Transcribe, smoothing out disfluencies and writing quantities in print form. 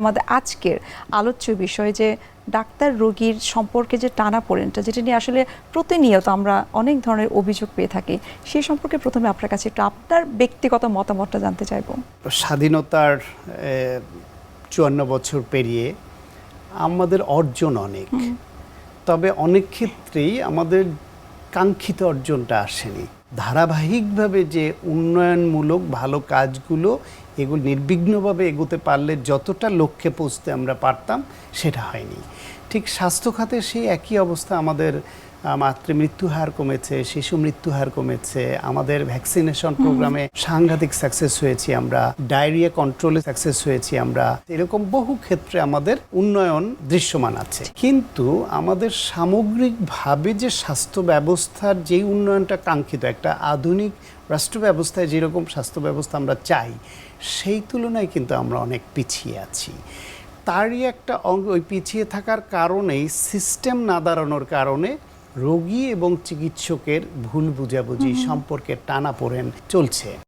আমাদের আজকের আলোচ্য বিষয় যে ডাক্তার রোগীর সম্পর্কে যে টানাপোড়েনটা, যেটা নিয়ে আসলে প্রতিনিয়ত আমরা অনেক ধরনের অভিযোগ পেয়ে থাকি, সেই সম্পর্কে প্রথমে আপনার কাছে একটু আপনার ব্যক্তিগত মতামতটা জানতে চাইবো। স্বাধীনতার ৫৪ বছর পেরিয়ে আমাদের অর্জন অনেক, তবে অনেক ক্ষেত্রেই আমাদের কাঙ্ক্ষিত অর্জনটা আসেনি। ধারাবাহিকভাবে যে উন্নয়নমূলক ভালো কাজগুলো এগুলো নির্বিঘ্নভাবে এগোতে পারলে যতটা লক্ষ্যে পৌঁছতে আমরা পারতাম সেটা হয়নি। ঠিক স্বাস্থ্য খাতে সেই একই অবস্থা। আমাদের মাতৃমৃত্যু হার কমেছে, শিশু মৃত্যু হার কমেছে, আমাদের ভ্যাকসিনেশন প্রোগ্রামে সাংঘাতিক সাকসেস হয়েছি আমরা, ডায়রিয়া কন্ট্রোলে সাকসেস হয়েছি আমরা, এরকম বহু ক্ষেত্রে আমাদের উন্নয়ন দৃশ্যমান আছে। কিন্তু আমাদের সামগ্রিকভাবে যে স্বাস্থ্য ব্যবস্থার যেই উন্নয়নটা কাঙ্ক্ষিত, একটা আধুনিক রাষ্ট্র ব্যবস্থায় যেরকম স্বাস্থ্য ব্যবস্থা আমরা চাই, সেই তুলনায় কিন্তু আমরা অনেক পিছিয়ে আছি। তারই একটা অঙ্গ, ওই পিছিয়ে থাকার কারণেই, সিস্টেম না দাঁড়ানোর কারণে রোগী এবং চিকিৎসকের ভুল বুঝাবুঝি সম্পর্কে টানাপোড়েন চলছে।